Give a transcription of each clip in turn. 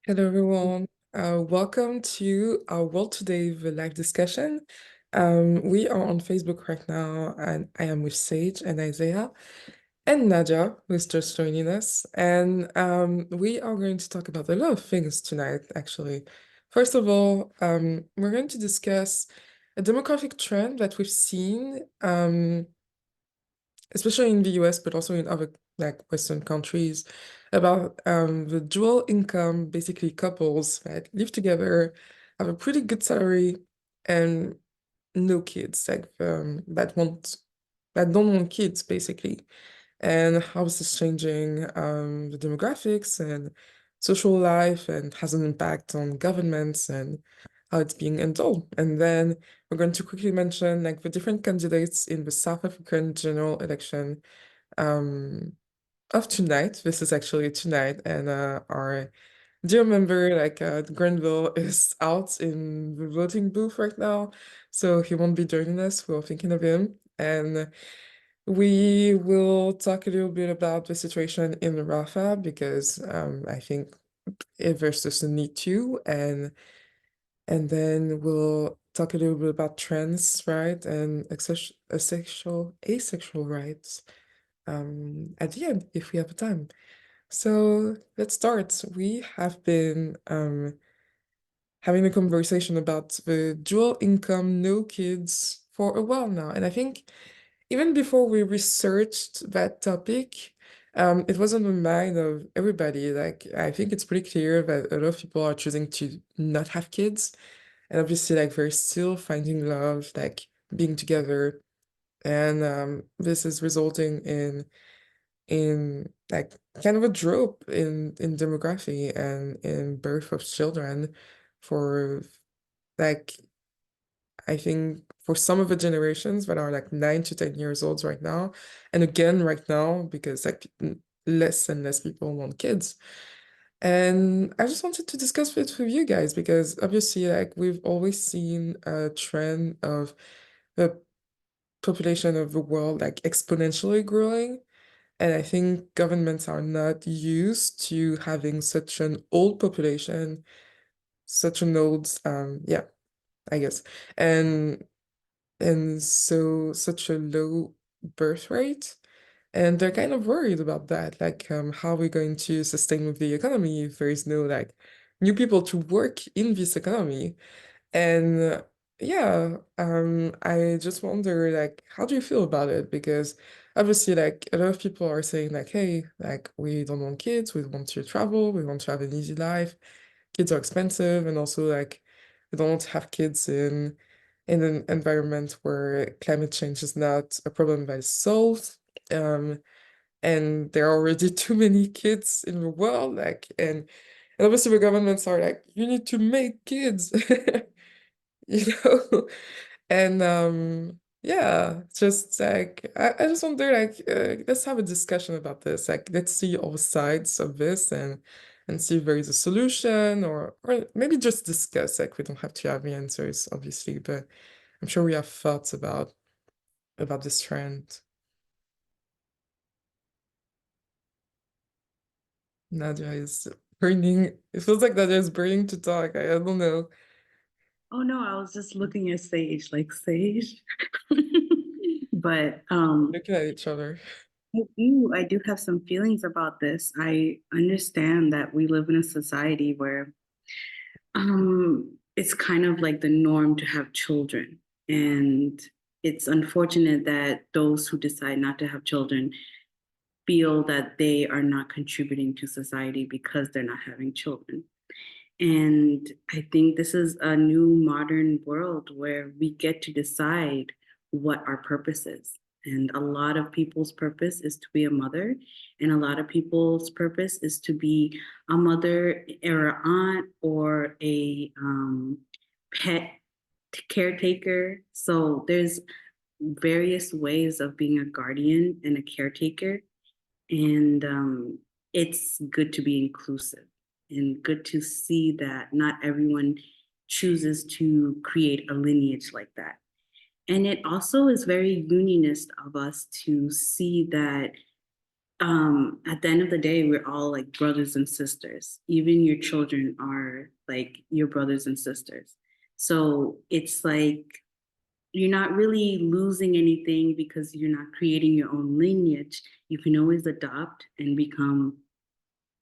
Hello, everyone. Welcome to our World Today the live discussion. We are on Facebook right now, and I am with Sage and Isaiah and Nadia, who's just joining us. And we are going to talk about a lot of things tonight, actually. First of all, we're going to discuss a demographic trend that we've seen, especially in the US, but also in other like Western countries, about the dual income, basically couples that live together, have a pretty good salary, and no kids, like that don't want kids, basically. And how is this changing the demographics and social life and has an impact on governments and how it's being handled. And then we're going to quickly mention like the different candidates in the South African general election um, of tonight. This is actually tonight, and our dear member, like Grenville, is out in the voting booth right now, so he won't be joining us. We're thinking of him, and we will talk a little bit about the situation in Rafah because I think there's just a need to, and then we'll talk a little bit about trans, right, and asexual rights at the end if we have time. So let's start. We have been having a conversation about the dual income, no kids for a while now. And I think even before we researched that topic, it was on the mind of everybody. Like, I think it's pretty clear that a lot of people are choosing to not have kids. And obviously, like, they're still finding love, like, being together. And this is resulting in like kind of a drop in demography and in birth of children for like I think for some of the generations that are like 9 to 10 years old right now, and again right now because like less and less people want kids. And I just wanted to discuss it with you guys because obviously like we've always seen a trend of the population of the world like exponentially growing. And I think governments are not used to having such an old population, such an old, yeah, I guess. And and so such a low birth rate. And they're kind of worried about that. Like, how are we going to sustain with the economy if there is no like new people to work in this economy? And yeah, I just wonder, like, how do you feel about it? Because obviously, like, a lot of people are saying, like, hey, like, we don't want kids, we want to travel, we want to have an easy life. Kids are expensive, and also, like, we don't want to have kids in an environment where climate change is not a problem that is solved. Um, and there are already too many kids in the world, like, and obviously the governments are like, you need to make kids. you know? And yeah, just like I just wonder like let's have a discussion about this. Like let's see all sides of this and see if there is a solution or maybe just discuss. Like we don't have to have the answers, obviously, but I'm sure we have thoughts about this trend. Nadia is burning. It feels like Nadia is burning to talk. I don't know. Oh no, I was just looking at Sage, like Sage. But Looking at each other. I do have some feelings about this. I understand that we live in a society where it's kind of like the norm to have children. And it's unfortunate that those who decide not to have children feel that they are not contributing to society because they're not having children. And I think this is a new modern world where we get to decide what our purpose is. And a lot of people's purpose is to be a mother, and a lot of people's purpose is to be a mother or an aunt or a pet caretaker. So there's various ways of being a guardian and a caretaker, and it's good to be inclusive and good to see that not everyone chooses to create a lineage like that. And it also is very unionist of us to see that at the end of the day, we're all like brothers and sisters. Even your children are like your brothers and sisters. So it's like you're not really losing anything because you're not creating your own lineage. You can always adopt and become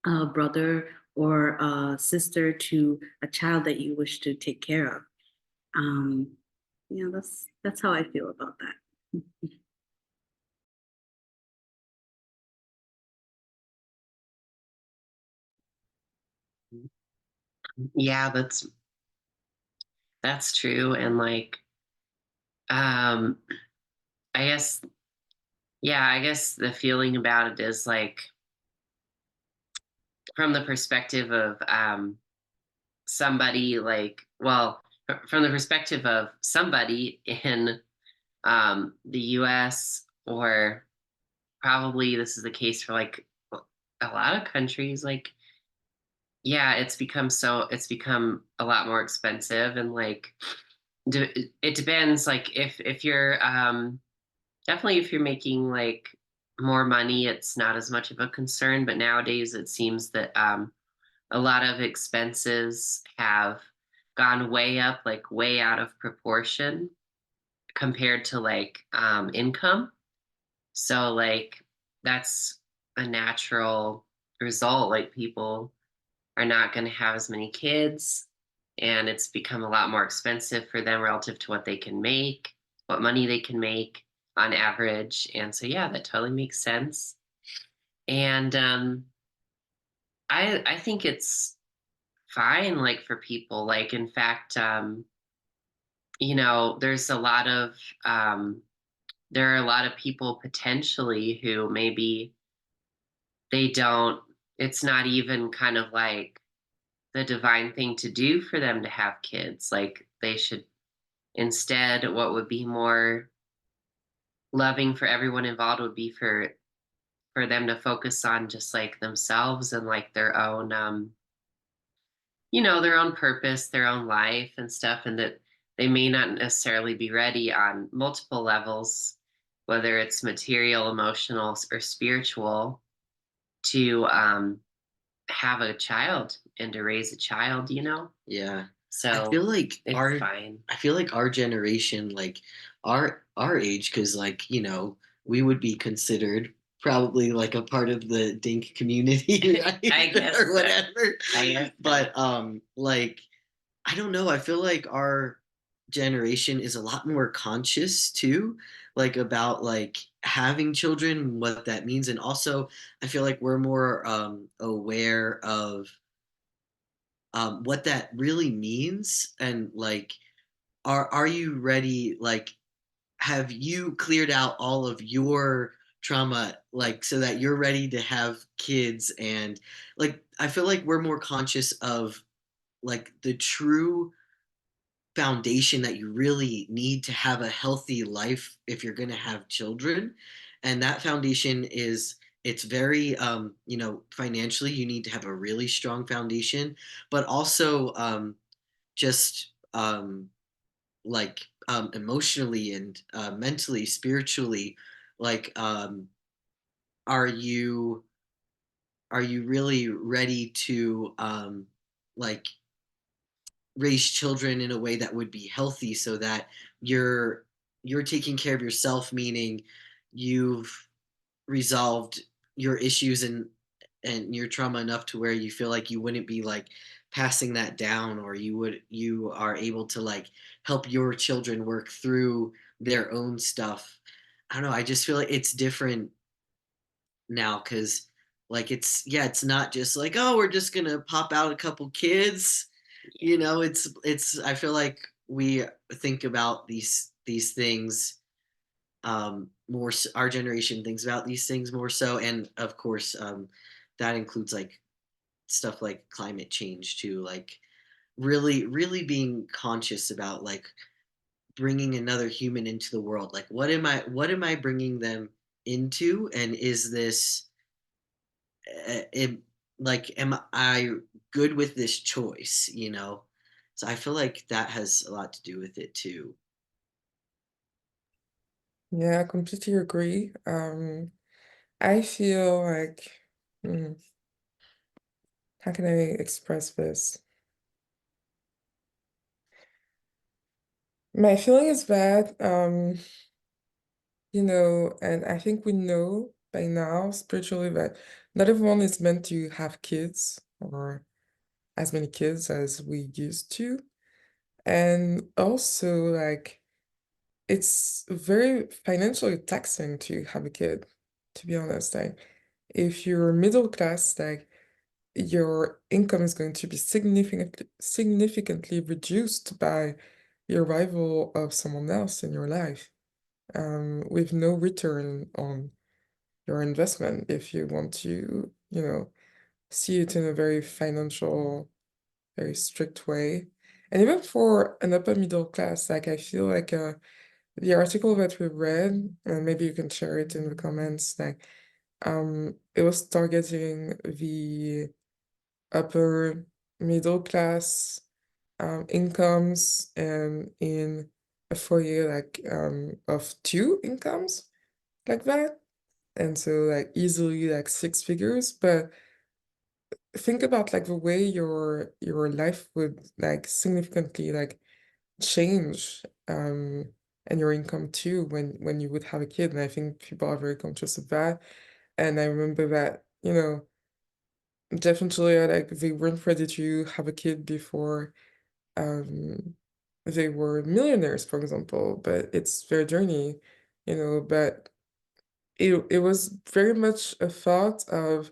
a brother or a sister to a child that you wish to take care of. Um, that's how I feel about that. Yeah, that's true. And like, um, I guess, yeah, I guess the feeling about it is like from the perspective of somebody like, well, from the perspective of somebody in the US, or probably this is the case for like a lot of countries, like, yeah, it's become a lot more expensive. And like, it depends, like if you're definitely if you're making like more money, it's not as much of a concern. But nowadays it seems that a lot of expenses have gone way up, like way out of proportion compared to like income. So like that's a natural result. Like people are not going to have as many kids, and it's become a lot more expensive for them relative to what they can make, what money they can make on average. And so yeah, that totally makes sense. And I think it's fine, like for people, like in fact, there's a lot of there are a lot of people potentially who maybe they don't, it's not even kind of like the divine thing to do for them to have kids. Like they should instead, what would be more loving for everyone involved would be for them to focus on just like themselves and like their own their own purpose, their own life and stuff. And that they may not necessarily be ready on multiple levels, whether it's material, emotional, or spiritual, to have a child and to raise a child, Yeah. I So feel like it's fine. I feel like our generation, like our age, because like, we would be considered probably like a part of the DINK community, right? I guess Or so. whatever. I guess so. But like I don't know, I feel like our generation is a lot more conscious too, like about like having children and what that means. And also I feel like we're more aware of what that really means. And like are you ready, like have you cleared out all of your trauma, like so that you're ready to have kids? And like I feel like we're more conscious of like the true foundation that you really need to have a healthy life if you're going to have children. And that foundation is, it's very financially you need to have a really strong foundation, but also just emotionally and mentally, spiritually, like are you really ready to like raise children in a way that would be healthy, so that you're taking care of yourself, meaning you've resolved your issues and your trauma enough to where you feel like you wouldn't be like passing that down, or you are able to like help your children work through their own stuff. I don't know, I just feel like it's different now, because like it's not just like, oh, we're just gonna pop out a couple kids. It's I feel like we think about these things more our generation thinks about these things more so. And of course that includes like stuff like climate change too, like really really being conscious about like bringing another human into the world. Like what am I bringing them into, and is this it, like am I good with this choice? So I feel like that has a lot to do with it too. Yeah, I completely agree. I feel like, how can I express this? My feeling is that, and I think we know by now spiritually that not everyone is meant to have kids or as many kids as we used to. And also, like, it's very financially taxing to have a kid, to be honest. Like, if you're middle class, like, your income is going to be significantly reduced by the arrival of someone else in your life, with no return on your investment if you want to, see it in a very financial, very strict way. And even for an upper middle class, like I feel like the article that we read, and maybe you can share it in the comments, like it was targeting the upper middle class incomes and in a foyer like of two incomes like that. And so like easily like six figures. But think about like the way your life would like significantly like change and your income too when you would have a kid. And I think people are very conscious of that. And I remember that, definitely like they weren't ready to have a kid before um they were millionaires, for example, but it's their journey, but it was very much a thought of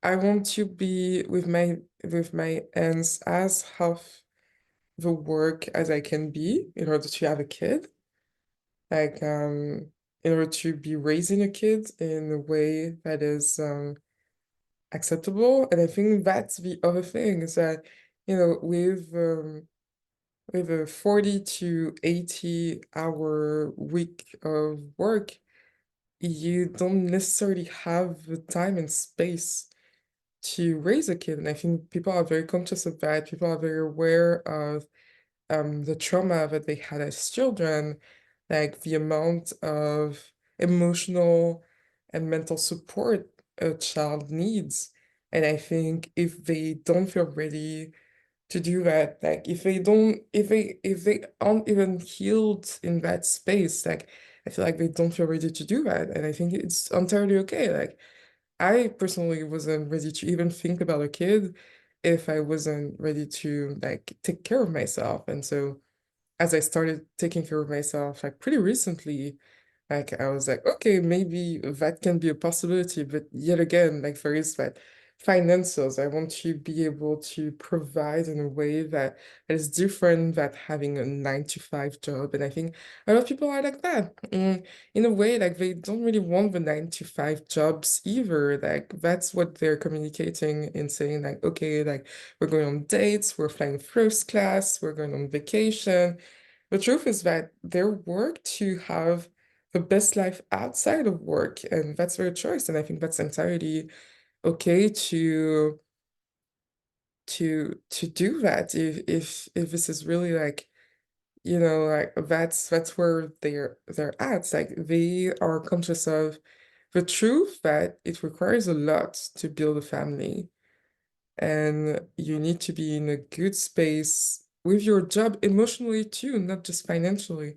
I want to be with my ends as half the work as I can be in order to have a kid. Like in order to be raising a kid in a way that is acceptable. And I think that's the other thing is that, with a 40 to 80-hour week of work, you don't necessarily have the time and space to raise a kid. And I think people are very conscious of that. People are very aware of the trauma that they had as children, like the amount of emotional and mental support a child needs. And I think if they don't feel ready to do that, like if they aren't even healed in that space, like I feel like they don't feel ready to do that. And I think it's entirely okay. Like I personally wasn't ready to even think about a kid if I wasn't ready to like take care of myself. And so as I started taking care of myself like pretty recently, like I was like, okay, maybe that can be a possibility, but yet again, like there is that finances. I want to be able to provide in a way that is different than having a 9 to 5 job. And I think a lot of people are like that. In a way, like they don't really want the 9 to 5 jobs either. Like that's what they're communicating in saying like, okay, like we're going on dates, we're flying first class, we're going on vacation. The truth is that their work to have the best life outside of work, and that's their choice. And I think that's entirely okay to do that if this is really like, like that's where they're at. It's like they are conscious of the truth that it requires a lot to build a family. And you need to be in a good space with your job emotionally too, not just financially.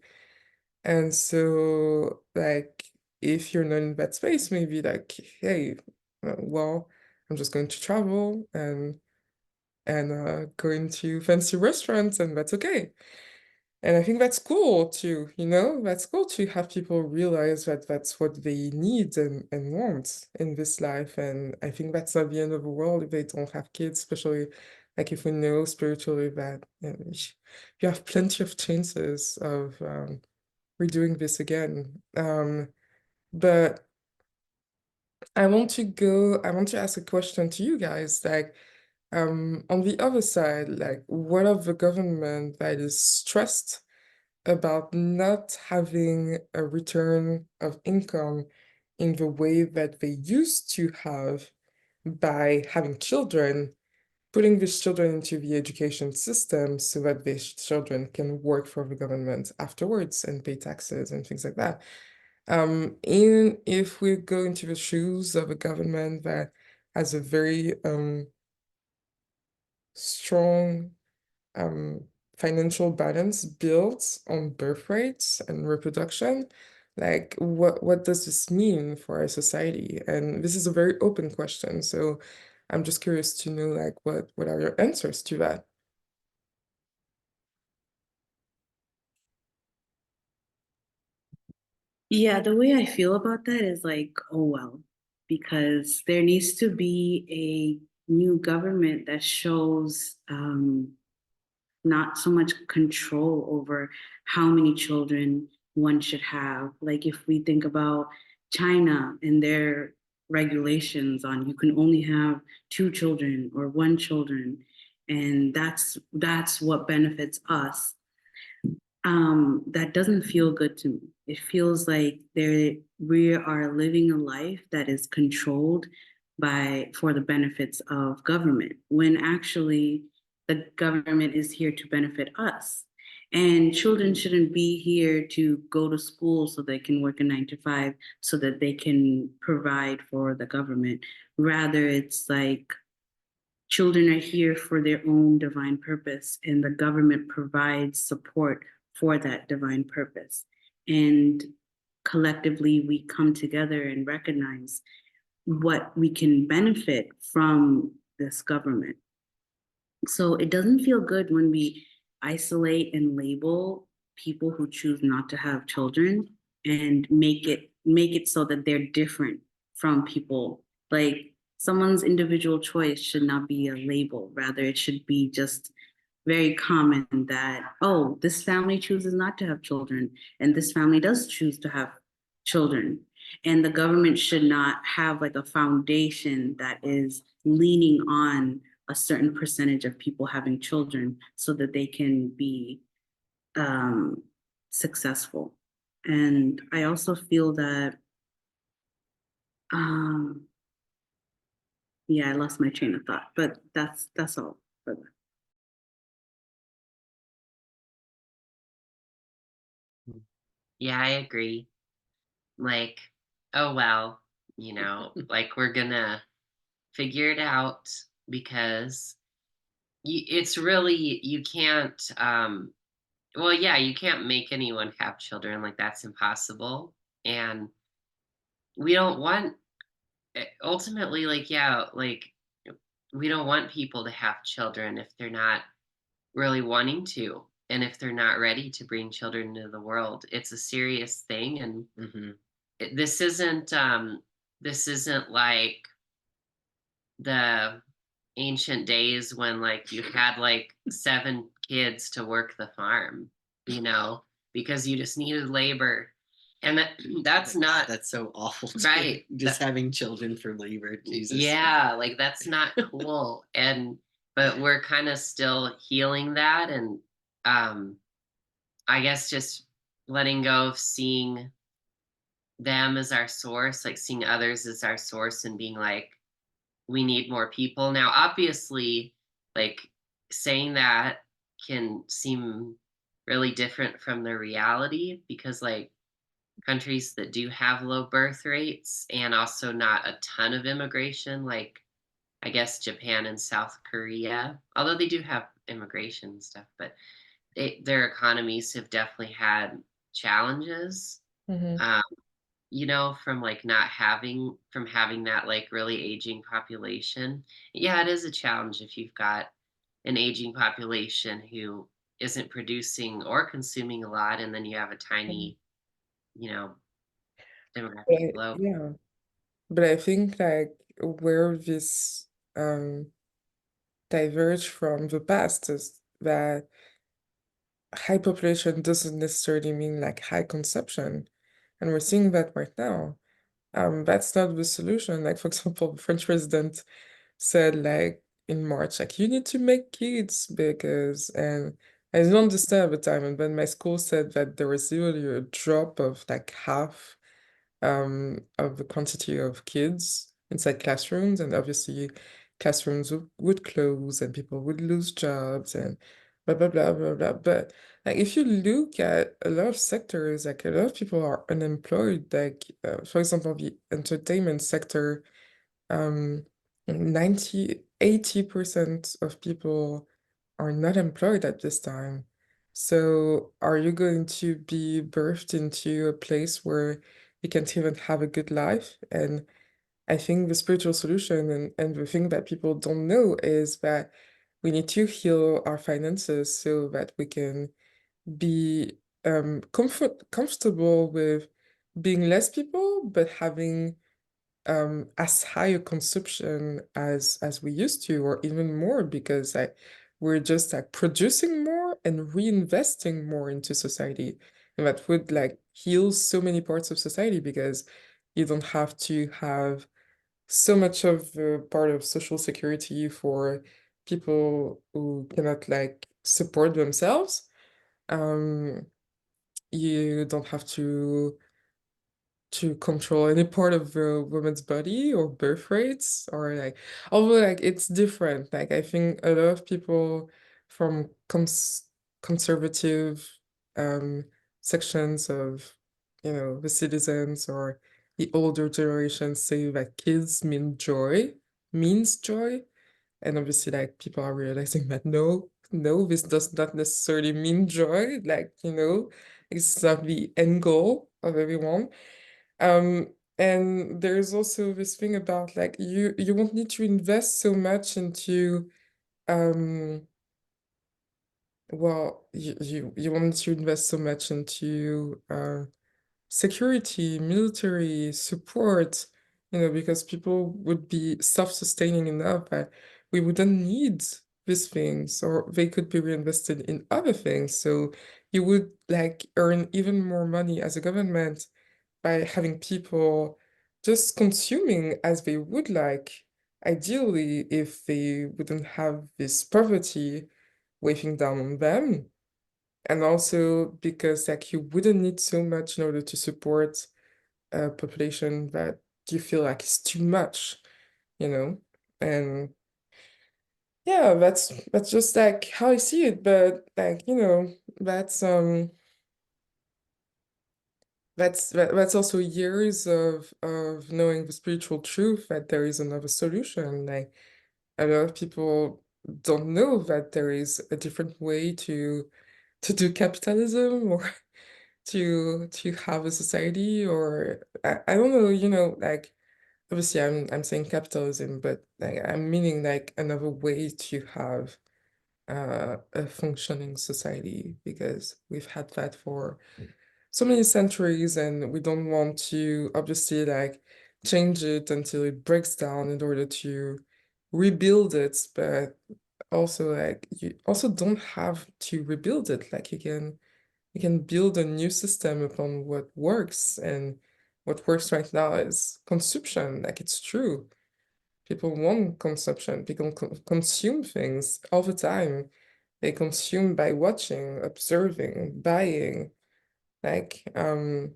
And so, like, if you're not in that space, maybe like, hey, well, I'm just going to travel and going to fancy restaurants, and that's okay. And I think that's cool too, that's cool to have people realize that that's what they need and want in this life. And I think that's not the end of the world if they don't have kids, especially like if we know spiritually that you have plenty of chances of redoing this again. But I want to ask a question to you guys, like, on the other side, like, what of the government that is stressed about not having a return of income in the way that they used to have by having children, putting these children into the education system so that these children can work for the government afterwards and pay taxes and things like that. If we go into the shoes of a government that has a very strong um, financial balance built on birth rates and reproduction, like what does this mean for our society? And this is a very open question, so I'm just curious to know like what are your answers to that? Yeah, the way I feel about that is like, oh well, because there needs to be a new government that shows not so much control over how many children one should have. Like if we think about China and their regulations on you can only have two children or one children, and that's what benefits us. That doesn't feel good to me. It feels like we are living a life that is controlled by for the benefits of government, when actually the government is here to benefit us. And children shouldn't be here to go to school so they can work a 9 to 5 so that they can provide for the government. Rather, it's like children are here for their own divine purpose, and the government provides support for that divine purpose. And collectively, we come together and recognize what we can benefit from this government. So it doesn't feel good when we isolate and label people who choose not to have children and make it so that they're different from people. Like someone's individual choice should not be a label. Rather, it should be just very common that, oh, this family chooses not to have children, and this family does choose to have children. And the government should not have like a foundation that is leaning on a certain percentage of people having children so that they can be um, successful. And I also feel that, yeah, I lost my train of thought, but that's all for that. Yeah, I agree. Like, oh well, like we're gonna figure it out because it's really you can't well yeah, you can't make anyone have children, like that's impossible. And we don't want ultimately, like, yeah, like we don't want people to have children if they're not really wanting to, and if they're not ready to bring children into the world. It's a serious thing. And Mhm. this isn't like the ancient days when like you had like 7 kids to work the farm, you know, because you just needed labor. And that's not That's so awful. right. Just having children for labor, Jesus. Yeah, like that's not cool. But we're kind of still healing that. And um I guess just letting go of seeing them as our source, like seeing others as our source, and being like, we need more people. Now, obviously, like saying that can seem really different from the reality, because like countries that do have low birth rates and also not a ton of immigration, like I guess Japan and South Korea, although they do have immigration and stuff, but their economies have definitely had challenges. Mm-hmm. Um, from like not having that like really aging population. Yeah, it is a challenge if you've got an aging population who isn't producing or consuming a lot, and then you have a tiny, you know, demographic low. Yeah, but I think like where this diverge from the past is that high population doesn't necessarily mean like high consumption. And we're seeing that right now. That's not the solution. Like, for example, the French president said like in March, like you need to make kids because and I didn't understand at the time. And when my school said that there was literally a drop of like half of the quantity of kids inside classrooms, and obviously classrooms would close and people would lose jobs, and blah blah blah blah blah. But like if you look at a lot of sectors, like a lot of people are unemployed. Like for example, the entertainment sector, um 80% of people are not employed at this time. So are you going to be birthed into a place where you can't even have a good life? And I think the spiritual solution and the thing that people don't know is that we need to heal our finances so that we can be comfortable with being less people, but having as high a consumption as we used to, or even more, because like we're just like producing more and reinvesting more into society. And that would like heal so many parts of society because you don't have to have so much of the part of social security for people who cannot like support themselves. Um, you don't have to control any part of a woman's body or birth rates or like, although like it's different. Like I think a lot of people from conservative um sections of, you know, the citizens or the older generation say that kids means joy. And obviously like people are realizing that no, this does not necessarily mean joy. Like, you know, it's not the end goal of everyone. Um, and there's also this thing about like you won't need to invest so much into um well you won't need to invest so much into security, military support, you know, because people would be self-sustaining enough that we wouldn't need these things, or they could be reinvested in other things. So you would like earn even more money as a government by having people just consuming as they would like, ideally, if they wouldn't have this poverty weighing down on them. And also because like you wouldn't need so much in order to support a population that you feel like is too much, you know? And yeah, that's just like how I see it. But like, you know, that's also years of knowing the spiritual truth that there is another solution. Like a lot of people don't know that there is a different way to do capitalism or to have a society, or I don't know, you know, like obviously I'm saying capitalism, but like I'm meaning like another way to have a functioning society, because we've had that for so many centuries and we don't want to obviously like change it until it breaks down in order to rebuild it. But also like you also don't have to rebuild it. Like you can build a new system upon what works, and what works right now is consumption. Like it's true. People want consumption. People consume things all the time. They consume by watching, observing, buying. Like, and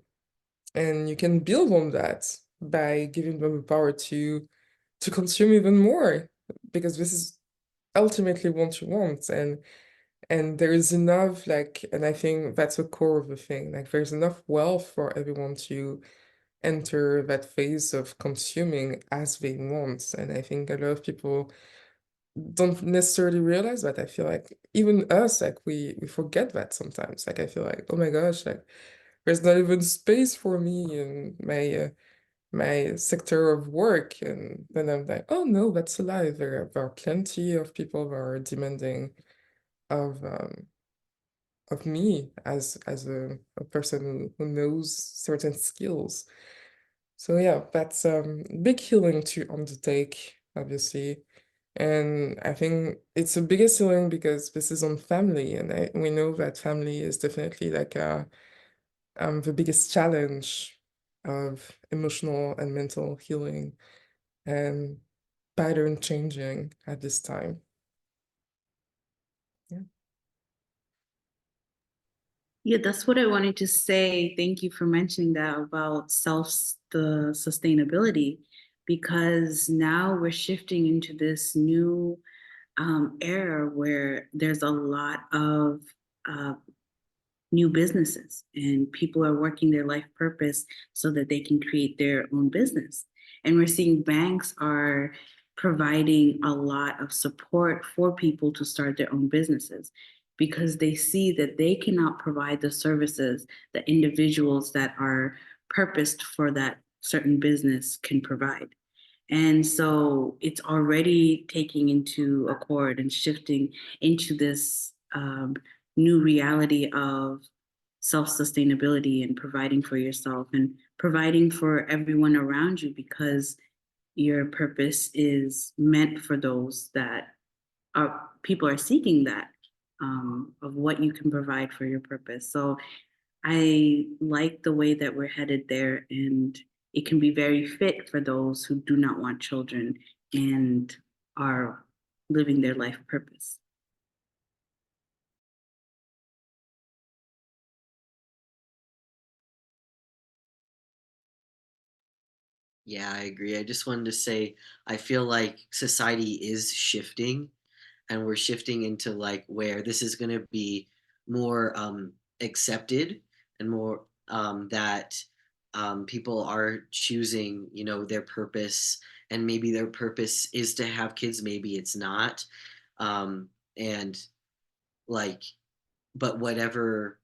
you can build on that by giving them the power to consume even more, because this is ultimately what you want. And there is enough, like, and I think that's the core of the thing. Like, there's enough wealth for everyone to enter that phase of consuming as they want. And I think a lot of people don't necessarily realize that. I feel like even us, like we forget that sometimes. Like I feel like, oh my gosh, like there's not even space for me in my sector of work. And then I'm like, oh no, that's a lie. There are plenty of people that are demanding of me as a person who knows certain skills. So yeah, that's big healing to undertake, obviously. And I think it's the biggest healing because this is on family, and we know that family is definitely like the biggest challenge of emotional and mental healing and pattern changing at this time. Yeah. Yeah, that's what I wanted to say. Thank you for mentioning that about the sustainability, because now we're shifting into this new era where there's a lot of new businesses and people are working their life purpose so that they can create their own business. And we're seeing banks are providing a lot of support for people to start their own businesses because they see that they cannot provide the services that individuals that are purposed for that certain business can provide. And so it's already taking into accord and shifting into this new reality of self-sustainability and providing for yourself and providing for everyone around you because your purpose is meant for those that are people are seeking that of what you can provide for your purpose. So I like the way that we're headed there, and it can be very fit for those who do not want children and are living their life purpose. Yeah, I agree. I just wanted to say I feel like society is shifting, and we're shifting into like where this is going to be more accepted, and more that people are choosing, you know, their purpose, and maybe their purpose is to have kids, maybe it's not. And like, but whatever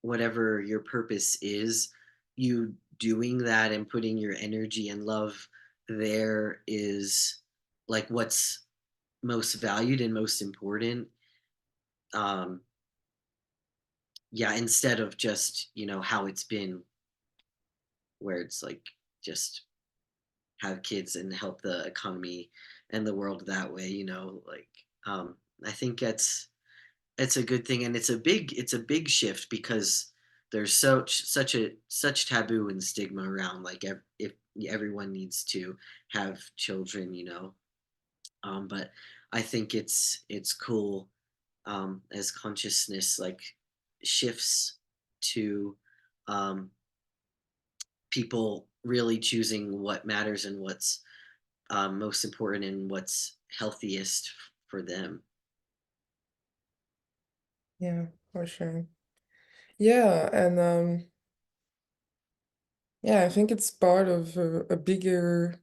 your purpose is, you doing that and putting your energy and love there is like what's most valued and most important. um yeah, instead of just, you know, how it's been, where it's like just have kids and help the economy and the world that way, you know, like I think it's a good thing, and it's a big shift because there's such taboo and stigma around like if everyone needs to have children, you know. But I think it's cool as consciousness like shifts to um, people really choosing what matters and what's most important and what's healthiest for them. Yeah, for sure. Yeah, and yeah, I think it's part of a bigger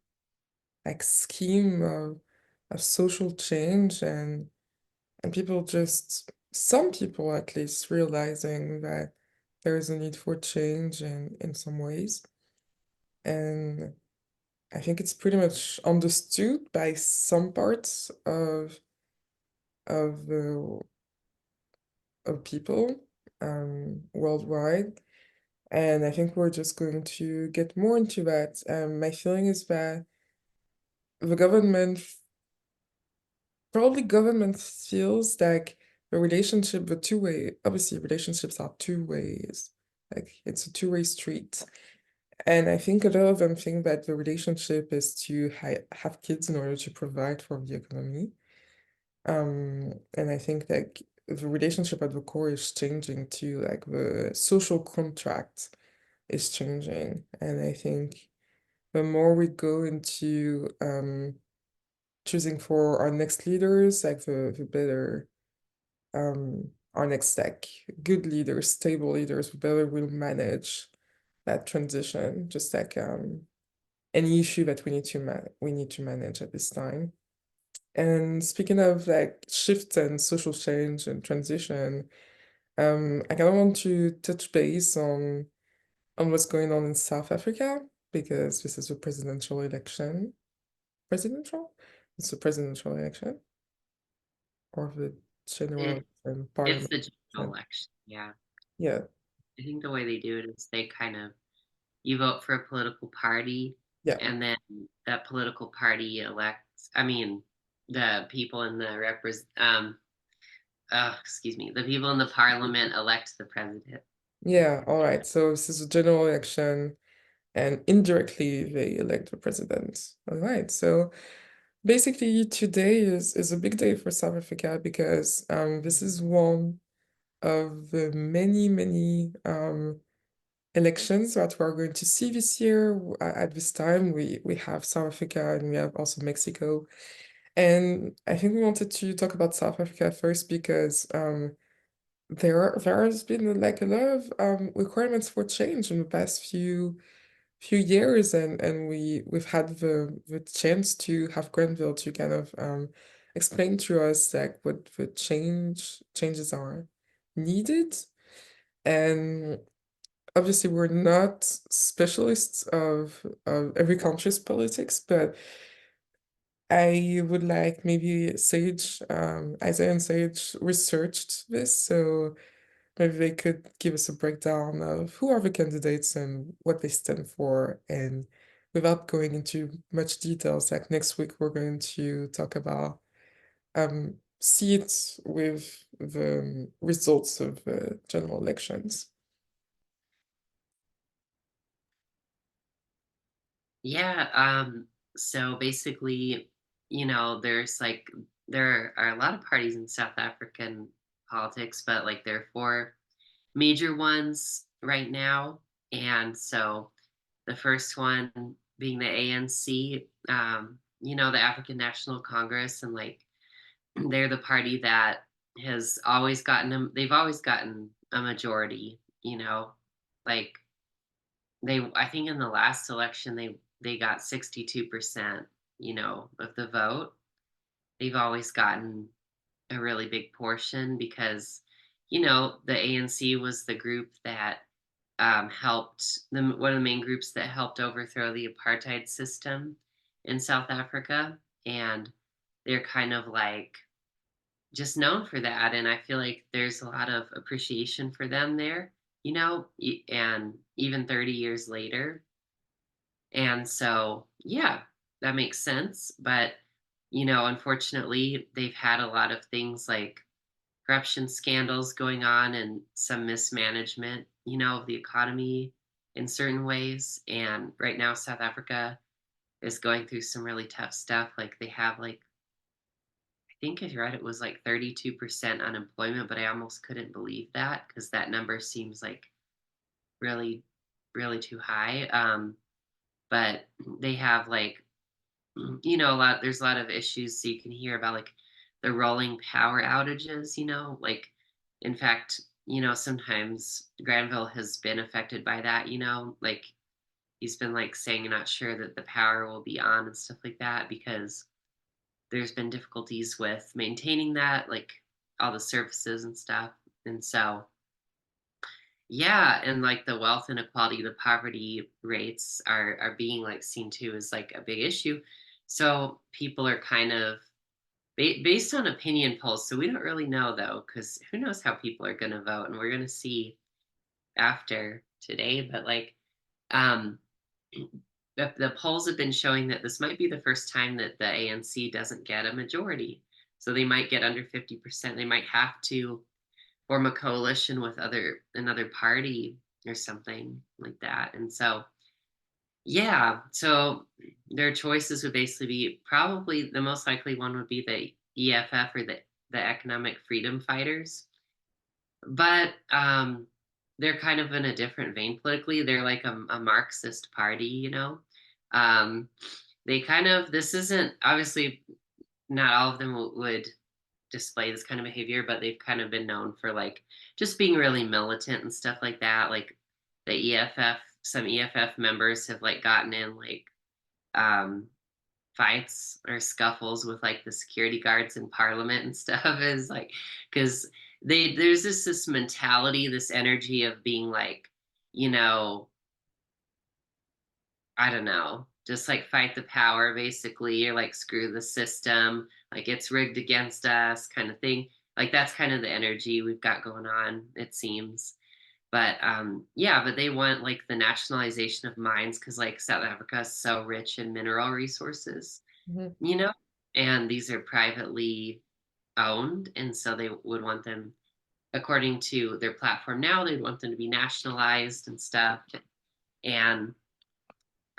like scheme of social change and people just some people at least realizing that there is a need for change in some ways. And I think it's pretty much understood by some parts of the of people worldwide. And I think we're just going to get more into that. My feeling is that the government feels like the relationship, the two-way, obviously relationships are two ways, like it's a two-way street. And I think a lot of them think that the relationship is to have kids in order to provide for the economy. And I think that the relationship at the core is changing too, like the social contract is changing. And I think the more we go into choosing for our next leaders, like the better our next like good leaders, stable leaders, the better we'll manage that transition, just like any issue that we need to manage at this time. And speaking of like shifts and social change and transition, I kind of want to touch base on what's going on in South Africa because this is a presidential election. Presidential? It's a presidential election or the general It, and it's parliament the general election. election. Yeah. Yeah, I think the way they do it is they kind of, you vote for a political party, yeah, and then that political party elects, I mean, the people in the excuse me, the people in the parliament elect the president. yeah. All right. So this is a general election, and indirectly they elect the president. All right. So basically, today is a big day for South Africa because this is one of the many elections that we're going to see this year. At this time, we have South Africa and we have also Mexico. And I think we wanted to talk about South Africa first because there has been like a lot of requirements for change in the past few years, and we've had the chance to have Grenville to kind of explain to us like what the changes are needed. And obviously we're not specialists of every country's politics, but I would like maybe Sage, Isaiah and Sage researched this, so maybe they could give us a breakdown of who are the candidates and what they stand for. And without going into much details, like next week we're going to talk about seats with the results of the general elections. Yeah, so basically, there are a lot of parties in South African politics, but like there are four major ones right now. And so the first one being the ANC, the African National Congress, and like they're the party that has always they've always gotten a majority, like I think in the last election they got 62%, of the vote. They've always gotten a really big portion because, the ANC was the group that helped one of the main groups that helped overthrow the apartheid system in South Africa. And they're kind of like just known for that. And I feel like there's a lot of appreciation for them there, and even 30 years later. And so, yeah, that makes sense. But, unfortunately, they've had a lot of things like corruption scandals going on and some mismanagement, of the economy in certain ways. And right now, South Africa is going through some really tough stuff. Like they have I think I read it was like 32% unemployment, but I almost couldn't believe that because that number seems like really, really too high. But they have there's a lot of issues. So you can hear about like the rolling power outages, like in fact, sometimes Granville has been affected by that, like he's been like saying not sure that the power will be on and stuff like that because there's been difficulties with maintaining that, like all the services and stuff. And so, yeah, and like the wealth inequality, the poverty rates are being like seen to as like a big issue. So people are kind of based on opinion polls. So we don't really know though, because who knows how people are going to vote, and we're going to see after today. But like, um, the polls have been showing that this might be the first time that the ANC doesn't get a majority. So they might get under 50%. They might have to form a coalition with another party or something like that. And so, yeah, so their choices would basically be probably the most likely one would be the EFF or the Economic Freedom Fighters. But they're kind of in a different vein politically. They're like a Marxist party, Um, they kind of, this isn't obviously not all of them would display this kind of behavior, but they've kind of been known for like just being really militant and stuff like that. Like some EFF members have like gotten in like um, fights or scuffles with like the security guards in Parliament and stuff. Is like because there's this mentality, this energy of being like, you know, I don't know, just like fight the power basically, or like screw the system, like it's rigged against us kind of thing. Like that's kind of the energy we've got going on, it seems. But yeah, but they want like the nationalization of mines because like South Africa is so rich in mineral resources, Mhm. and these are privately owned. And so they would want them, according to their platform now, they'd want them to be nationalized and stuff. And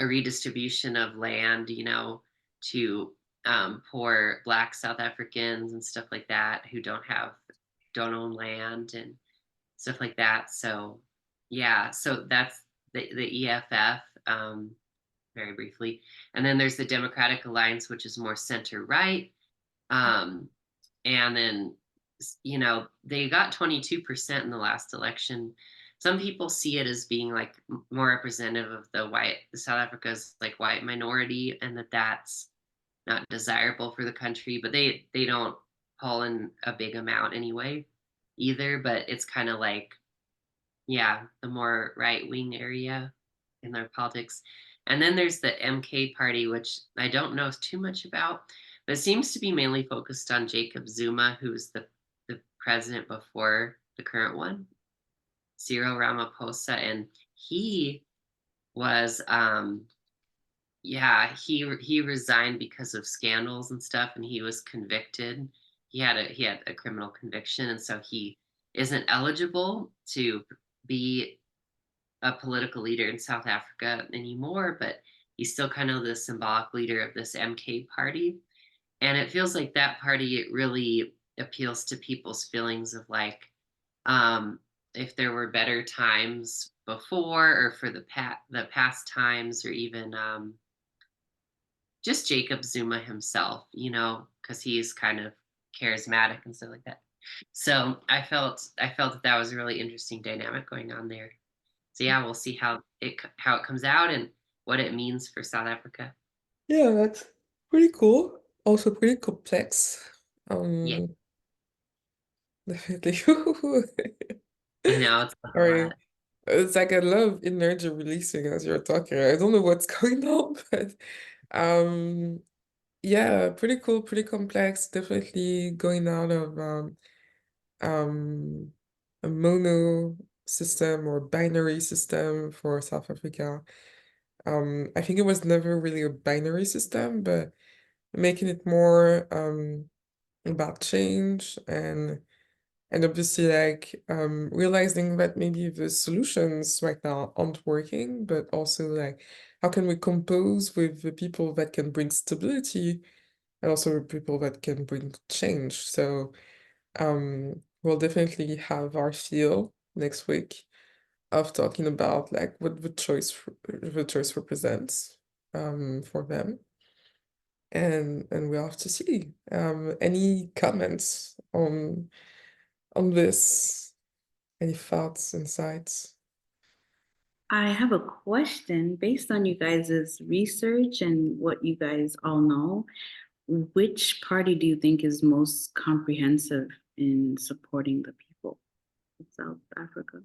a redistribution of land, to poor Black South Africans and stuff like that who don't own land and stuff like that. So yeah, so that's the EFF, very briefly. And then there's the Democratic Alliance, which is more center right. And then, you know, they got 22% in the last election. Some people see it as being like more representative of the South Africa's like white minority, and that's not desirable for the country, but they don't haul in a big amount anyway either. But it's kind of like, yeah, the more right wing area in their politics. And then there's the MK party, which I don't know too much about, but it seems to be mainly focused on Jacob Zuma, who's the president before the current one, Cyril Ramaphosa. And he was yeah, he resigned because of scandals and stuff, and he was convicted. He had a criminal conviction, and so he isn't eligible to be a political leader in South Africa anymore, but he's still kind of the symbolic leader of this MK party. And it feels like that party, it really appeals to people's feelings of like, if there were better times before, or for the past times, or even just Jacob Zuma himself, you know, because he's kind of charismatic and stuff like that. So I felt that was a really interesting dynamic going on there. So yeah, we'll see how it comes out and what it means for South Africa. Yeah, that's pretty cool. Also pretty complex. Yeah, Definitely. I know it's a Sorry. lot. It's like I love energy releasing as you're talking. I don't know what's going on, but um yeah, pretty cool, pretty complex. Definitely going out of um a mono system or binary system for South Africa. I think it was never really a binary system, but making it more about change and obviously like realizing that maybe the solutions right now aren't working, but also like how can we compose with the people that can bring stability and also the people that can bring change. So we'll definitely have our feel next week of talking about like what the choice represents for them. And we'll have to see. Any comments on this? Any thoughts, insights? I have a question based on you guys' research and what you guys all know. Which party do you think is most comprehensive in supporting the people of South Africa?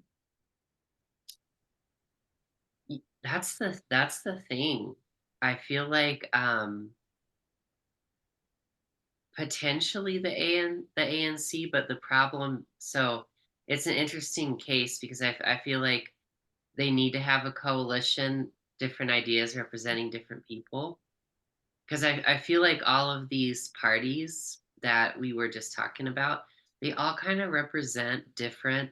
That's the thing. I feel like potentially the ANC, but the problem, so it's an interesting case because I feel like they need to have a coalition, different ideas representing different people. Because I feel like all of these parties that we were just talking about, they all kind of represent different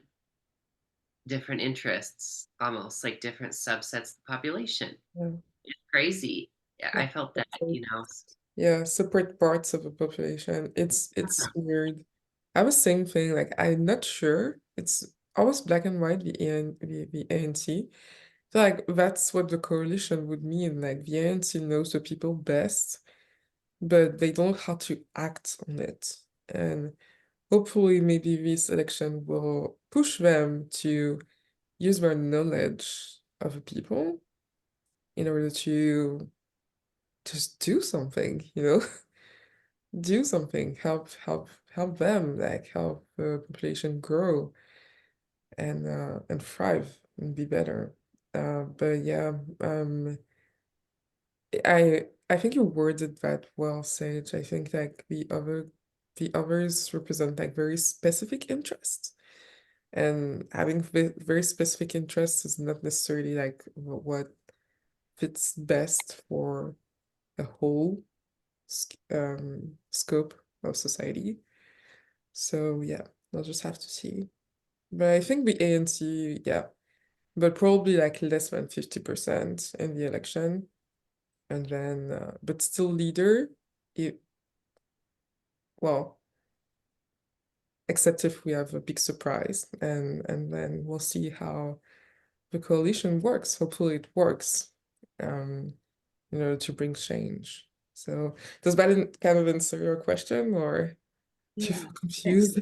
interests, almost like different subsets of the population. Yeah, It's crazy. Yeah, yeah, I felt that, so you know. yeah, separate parts of a population. It's weird. I was same thing, like I'm not sure. It's almost black and white, the ANC. So like that's what the coalition would mean. Like the ANC knows the people best, but they don't know how to act on it. And hopefully maybe this election will push them to use their knowledge of the people in order to just do something, do something, help them, like help the population grow and thrive and be better. But yeah, I think you worded that well, Sage. I think like the others represent like very specific interests. And having very specific interests is not necessarily like what fits best for the whole scope of society. So yeah, we'll just have to see. But I think the ANC, yeah, but probably like less than 50% in the election. And then, but still leader, it, well, except if we have a big surprise. And then we'll see how the coalition works. Hopefully it works, um, in order to bring change. So does that kind of answer your question, or do you Yeah. feel confused?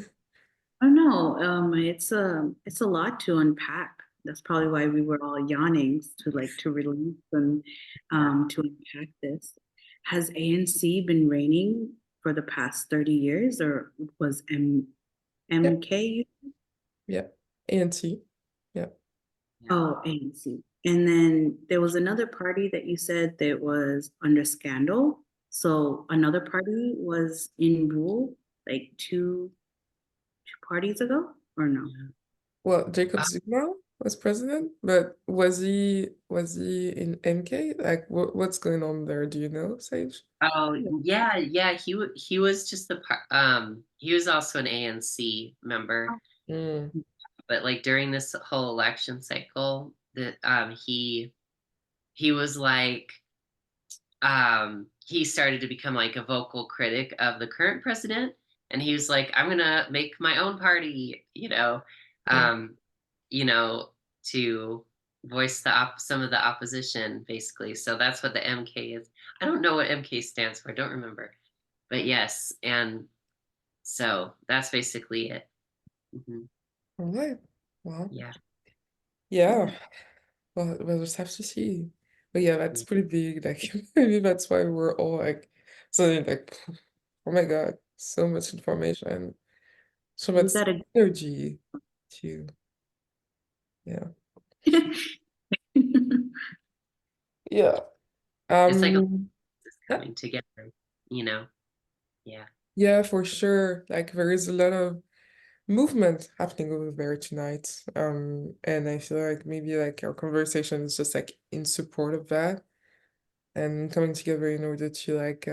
Oh no, it's a lot to unpack. That's probably why we were all yawning to release and to unpack this. Has ANC been reigning for the past 30 years, or was Yeah, MK? yeah. ANC. Yeah. Yeah. Oh, ANC. And then there was another party that you said that was under scandal. So another party was in rule like two parties ago, or no? Well, Jacob Zuma was president, but was he in MK? Like, what's going on there? Do you know, Sage? Oh yeah. He was just he was also an ANC member, Mm, but like during this whole election cycle, that he was like he started to become like a vocal critic of the current president, and he was like, I'm gonna make my own party, mm. um, to voice some of the opposition, basically. So that's what the MK is. I don't know what MK stands for, I don't remember. But yes, and so that's basically it. Mhm. All right. Well, Yeah. yeah. Well, we'll just have to see. But yeah, that's pretty big. Like, maybe that's why we're all like, suddenly like, oh my God, so much information, so We much got a energy to, yeah. Yeah. It's like a it's Yeah, coming together, you know. Yeah. yeah, for sure. Like, there is a lot of movement happening over there tonight. And I feel like maybe like our conversation is just like in support of that and coming together in order to like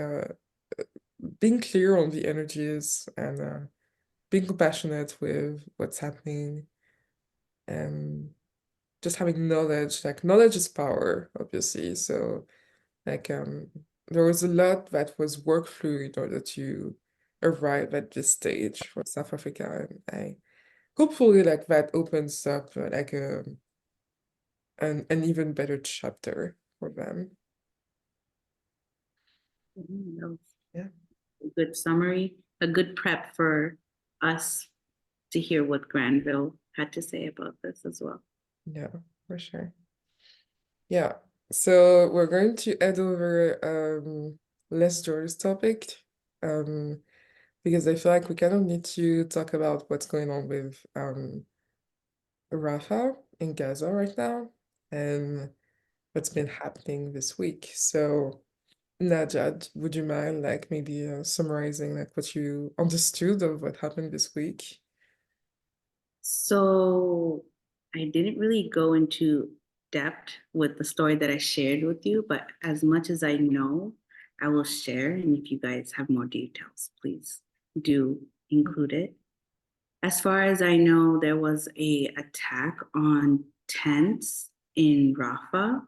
being clear on the energies and being compassionate with what's happening and just having knowledge. Like knowledge is power, obviously. So like there was a lot that was worked through in order to arrive at this stage for South Africa. And I hopefully like that opens up like an even better chapter for them. that was Yeah. a good summary, a good prep for us to hear what Granville had to say about this as well. Yeah, for sure. Yeah. So we're going to head over less George's topic. Um because I feel like we kind of need to talk about what's going on with Rafah in Gaza right now and what's been happening this week. So Najat, would you mind like maybe summarizing like what you understood of what happened this week? So I didn't really go into depth with the story that I shared with you, but as much as I know, I will share. And if you guys have more details, please do include it. As far as I know, there was a attack on tents in Rafah,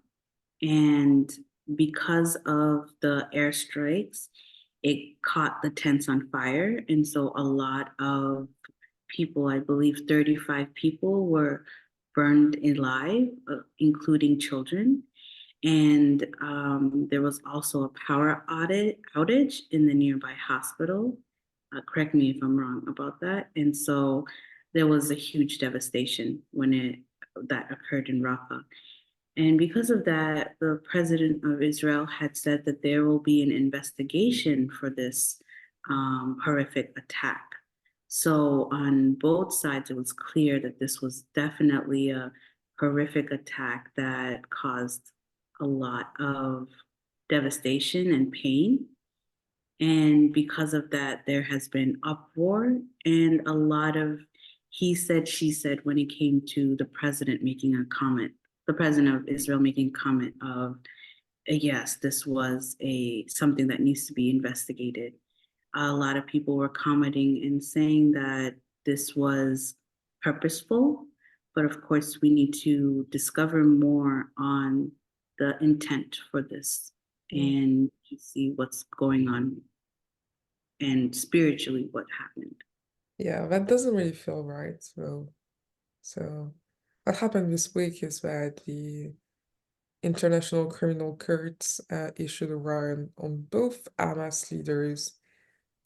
and because of the airstrikes, it caught the tents on fire, and so a lot of people, I believe 35 people, were burned alive, including children. And there was also a power outage in the nearby hospital. Correct me if I'm wrong about that. And so there was a huge devastation when that occurred in Rafah. And because of that, the president of Israel had said that there will be an investigation for this horrific attack. So, on both sides, it was clear that this was definitely a horrific attack that caused a lot of devastation and pain. And because of that, there has been uproar and a lot of he said, she said when it came to the president making a comment, the president of Israel making a comment of, yes, this was a something that needs to be investigated. A lot of people were commenting and saying that this was purposeful, but of course we need to discover more on the intent for this Mm. and see what's going on and spiritually what happened. Yeah, that doesn't really feel right. So what happened this week is that International Criminal Court issued a warrant on both Hamas leaders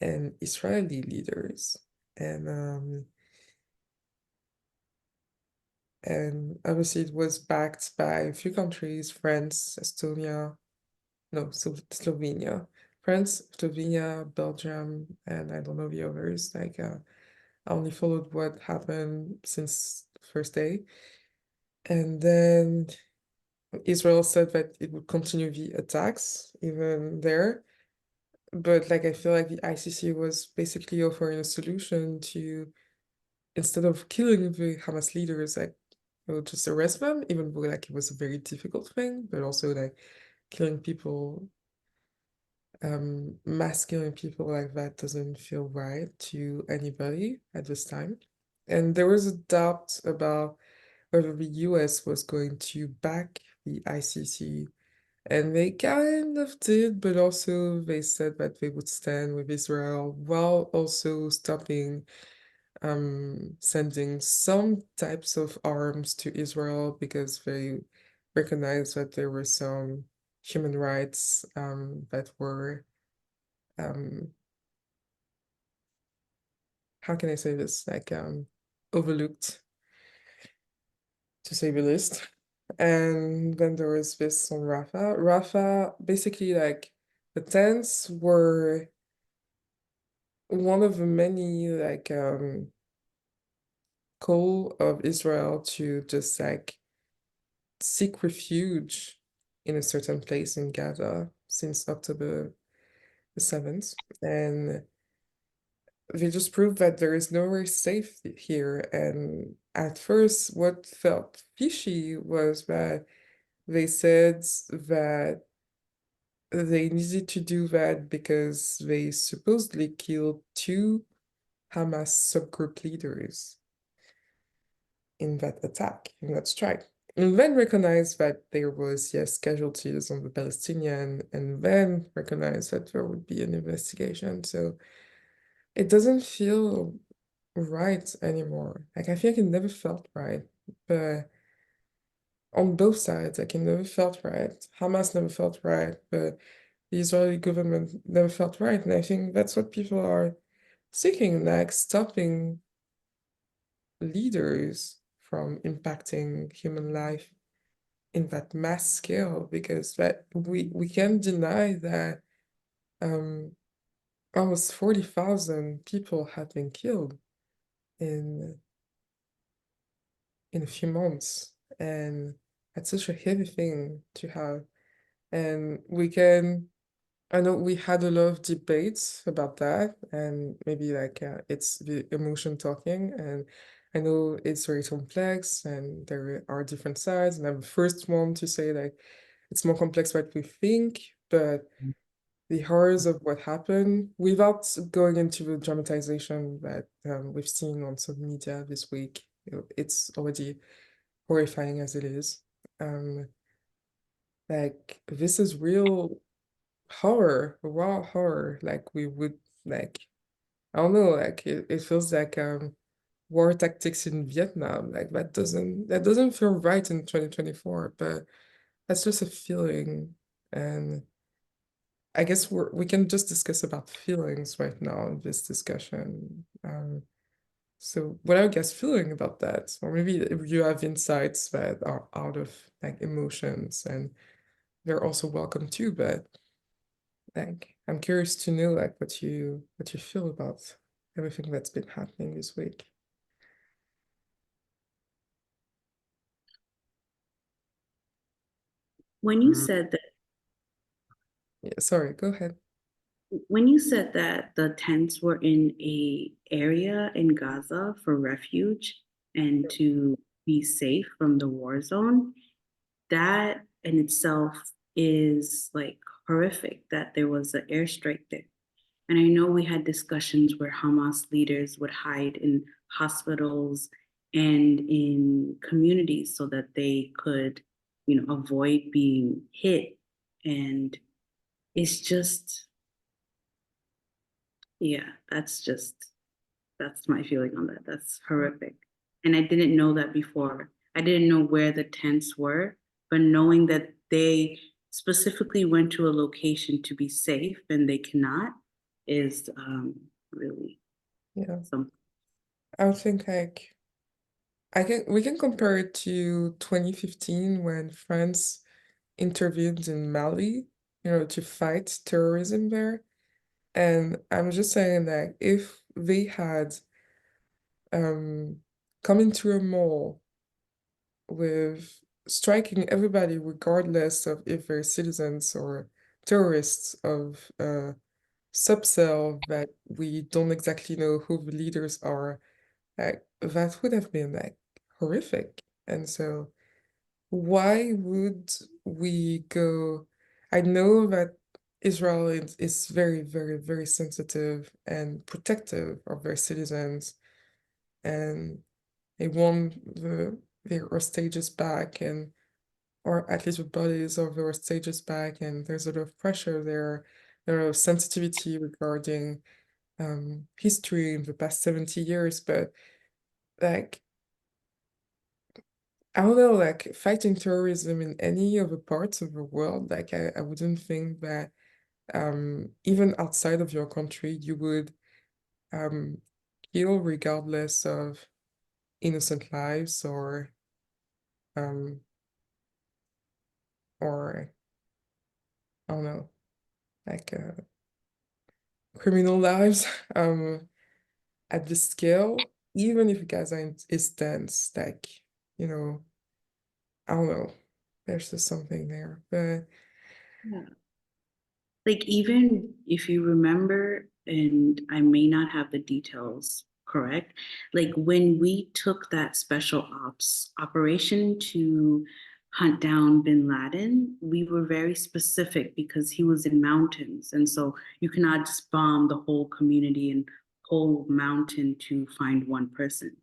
and Israeli leaders. And obviously it was backed by a few countries, France, Estonia, no, Slovenia, France, Slovenia, Belgium, and I don't know the others. Like, I only followed what happened since the first day. And then Israel said that it would continue the attacks even there. But like I feel like the ICC was basically offering a solution to, instead of killing the Hamas leaders, like we'll just arrest them, even though like it was a very difficult thing, but also like killing people, mass killing people like that doesn't feel right to anybody at this time. And there was a doubt about whether the US was going to back the ICC. And they kind of did, but also they said that they would stand with Israel while also stopping sending some types of arms to Israel because they recognized that there were some human rights that were, how can I say this, like overlooked, to say the least. And then there was this on Rafah. Rafah, basically, like the tents were one of the many like call of Israel to just like seek refuge in a certain place in Gaza since October the 7th. And they just proved that there is nowhere safe here. And at first, what felt fishy was that they said that they needed to do that because they supposedly killed two Hamas subgroup leaders in that attack, in that strike. And then recognized that there was, yes, casualties on the Palestinian, and then recognized that there would be an investigation. So it doesn't feel right anymore. Like I think it never felt right, but on both sides, like it never felt right. Hamas never felt right, but the Israeli government never felt right. And I think that's what people are seeking, like stopping leaders from impacting human life in that mass scale, because that we can't deny that almost 40,000 people have been killed in a few months, and that's such a heavy thing to have. And I know we had a lot of debates about that, and maybe like it's the emotion talking, and I know it's very complex and there are different sides, and I'm the first one to say like it's more complex what we think, but the horrors of what happened, without going into the dramatization that we've seen on social media this week, it's already horrifying as it is. Like this is real horror, raw horror. Like we would like, I don't know, like it feels like war tactics in Vietnam. Like that doesn't feel right in 2024, but that's just a feeling. And I guess we can just discuss about feelings right now in this discussion. So what are you guys feeling about that? Or maybe if you have insights that are out of like emotions, and they're also welcome too, but like I'm curious to know like what you feel about everything that's been happening this week. When you Mm. said that, Yeah, sorry, go ahead. when you said that the tents were in a area in Gaza for refuge and to be safe from the war zone, that in itself is like horrific that there was an airstrike there. And I know we had discussions where Hamas leaders would hide in hospitals and in communities so that they could, avoid being hit. And it's just, yeah, that's my feeling on that. That's horrific. And I didn't know that before. I didn't know where the tents were, but knowing that they specifically went to a location to be safe and they cannot is really Yeah. something. I think like we can compare it to 2015 when France intervened in Mali, to fight terrorism there. And I'm just saying that if they had come into a mall with striking everybody regardless of if they're citizens or tourists of a subcell that we don't exactly know who the leaders are, like that would have been like horrific. And so why would we go? I know that Israel is very, very, very sensitive and protective of their citizens, and they want their hostages back, and or at least the bodies of their hostages back, and there's a lot of pressure there, a lot of sensitivity regarding history in the past 70 years, but like I don't know, like fighting terrorism in any other parts of the world, like I wouldn't think that even outside of your country you would um kill regardless of innocent lives um or I don't know, like criminal lives at this scale, even if Gaza is dense, like, you know, I don't know, there's just something there. But Yeah. Like, even if you remember, and I may not have the details correct, like when we took that special ops operation to hunt down bin Laden, we were very specific because he was in mountains. And so you cannot just bomb the whole community and whole mountain to find one person.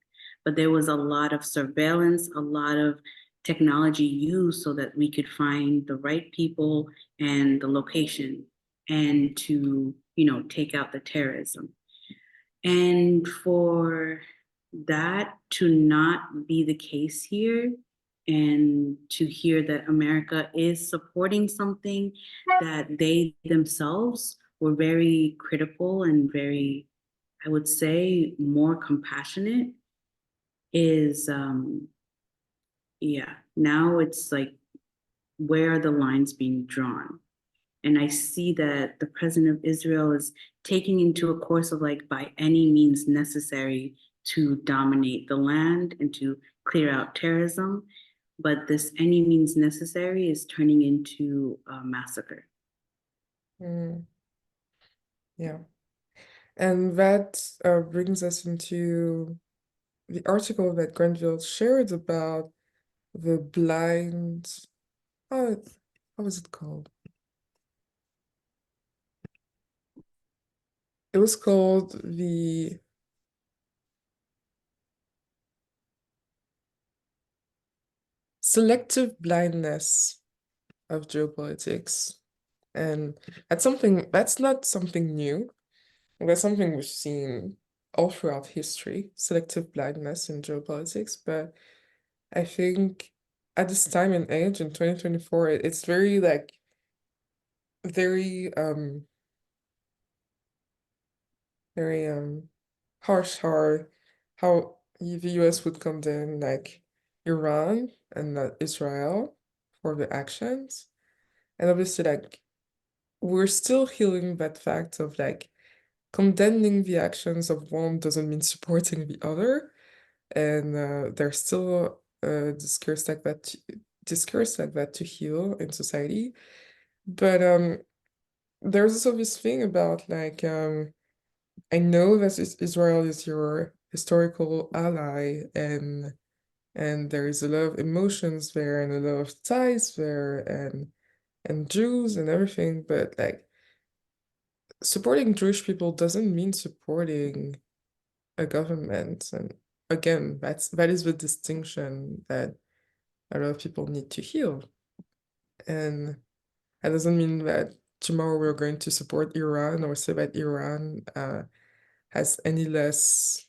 But there was a lot of surveillance, a lot of technology used so that we could find the right people and the location and to, take out the terrorism. And for that to not be the case here, and to hear that America is supporting something that they themselves were very critical and very, I would say, more compassionate is, yeah, now it's like, where are the lines being drawn? And I see that the president of Israel is taking into a course of like, by any means necessary to dominate the land and to clear out terrorism. But this any means necessary is turning into a massacre. mm, yeah. And that brings us into the article that Grenville shared about the blind, oh, what was it called? It was called the selective blindness of geopolitics. And that's not something new. That's something we've seen all throughout history, selective blindness in geopolitics. But I think at this time and age in 2024, it's very like very very harsh how the US would condemn like Iran and not Israel for the actions. And obviously like we're still healing that fact of like condemning the actions of one doesn't mean supporting the other. And there's still a discourse like that to heal in society. But there's also this thing about like I know that Israel is your historical ally, and there is a lot of emotions there and a lot of ties there, and Jews and everything, but like supporting Jewish people doesn't mean supporting a government. And again, that is the distinction that a lot of people need to heal. And that doesn't mean that tomorrow we're going to support Iran or say that Iran has any less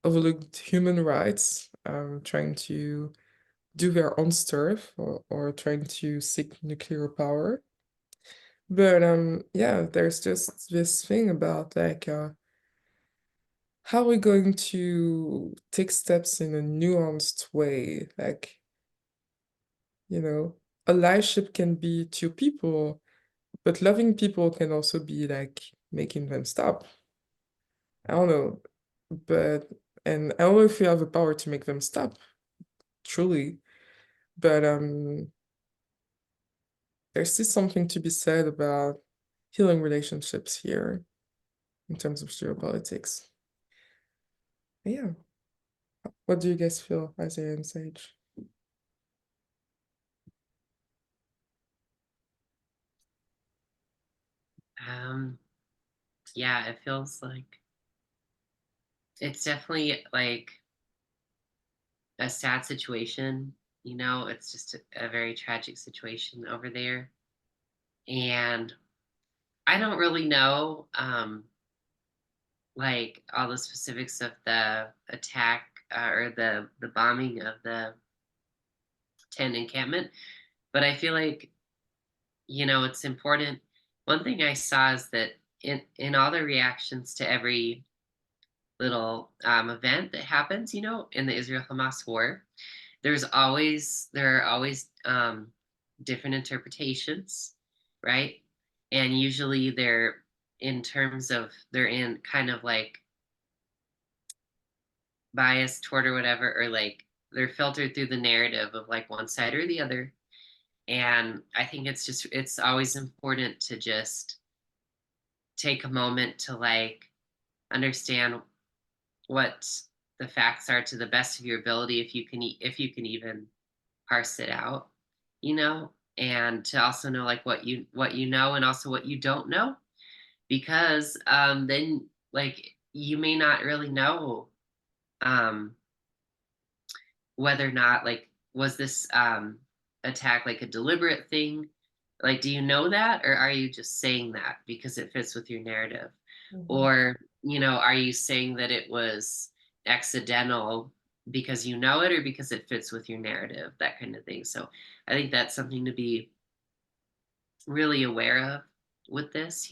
overlooked human rights, trying to do their own stuff or trying to seek nuclear power. But yeah, there's just this thing about like how we're going to take steps in a nuanced way. Like, you know, allyship can be to people, but loving people can also be like making them stop. I don't know, but and I don't know if we have the power to make them stop, truly. But there's still something to be said about healing relationships here in terms of geopolitics. Yeah. What do you guys feel, Isaiah and Sage? Yeah, it feels like it's definitely like a sad situation. It's just a very tragic situation over there. And I don't really know like all the specifics of the attack or the bombing of the tent encampment, but I feel like it's important. One thing I saw is that in all the reactions to every little event that happens, in the Israel Hamas war, there are always different interpretations, right? And usually they're in kind of like biased toward or whatever, or like they're filtered through the narrative of like one side or the other. And I think it's always important to just take a moment to like understand what the facts are to the best of your ability, if you can even parse it out, and to also know like what you know and also what you don't know, because then like you may not really know um whether or not like was this attack like a deliberate thing. Like, do you know that, or are you just saying that because it fits with your narrative? Mhm. Or are you saying that it was accidental because you know it, or because it fits with your narrative, that kind of thing. So I think that's something to be really aware of with this,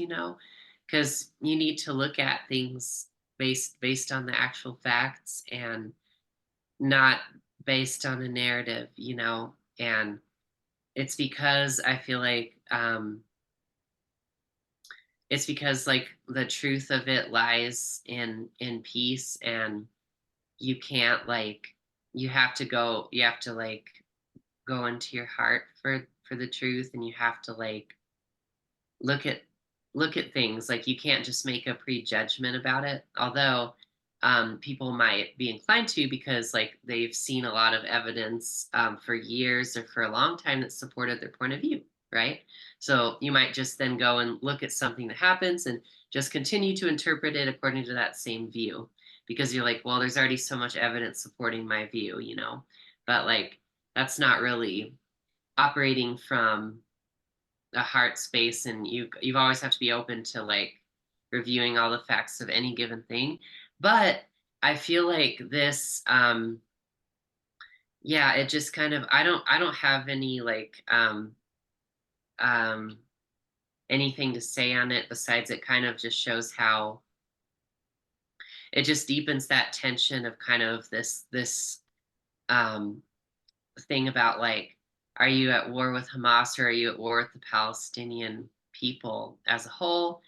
because you need to look at things based on the actual facts and not based on a narrative, and it's because I feel like it's because like the truth of it lies in peace, and you can't like you have to like go into your heart for the truth, and you have to like look at look at things. Like, you can't just make a prejudgment about it, although people might be inclined to, because like they've seen a lot of evidence for years or for a long time that supported their point of view, right? So you might just then go and look at something that happens and just continue to interpret it according to that same view, because you're like, well, there's already so much evidence supporting my view, but like that's not really operating from a heart space, and you've always have to be open to like reviewing all the facts of any given thing. But I feel like this yeah, it just kind of, I don't have any like um anything to say on it, besides it kind of just shows how it just deepens that tension of kind of this um thing about like, are you at war with Hamas, or are you at war with the Palestinian people as a whole?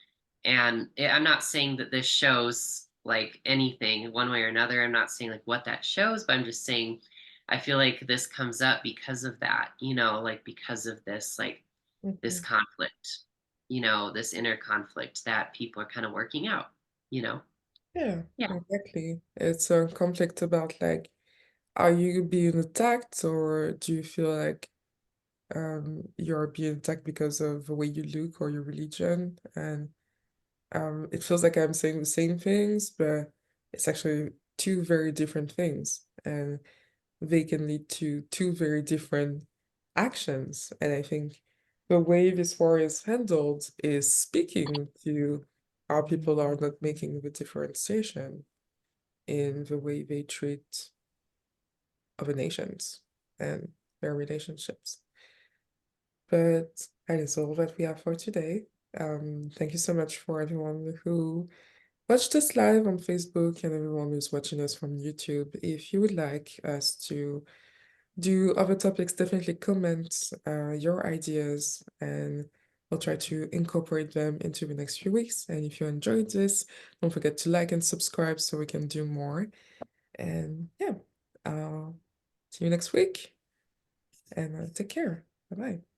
And I'm not saying that this shows like anything one way or another. I'm not saying like what that shows, but I'm just saying I feel like this comes up because of that, like because of this, like this Mhm. conflict, this inner conflict that people are kind of working out, you know? Yeah, Yeah. exactly. It's a conflict about like, are you being attacked, or do you feel like you're being attacked because of the way you look or your religion? And it feels like I'm saying the same things, but it's actually two very different things, and they can lead to two very different actions. And I think the way this war is handled is speaking to how people are not making the differentiation in the way they treat other nations. and their relationships. But that is all that we have for today. Thank you so much for everyone who watched us live on Facebook and everyone who's watching us from YouTube. If you would like us to do other topics, definitely comment your ideas and we'll try to incorporate them into the next few weeks. And if you enjoyed this, don't forget to like and subscribe so we can do more. And yeah, see you next week and take care. Bye-bye.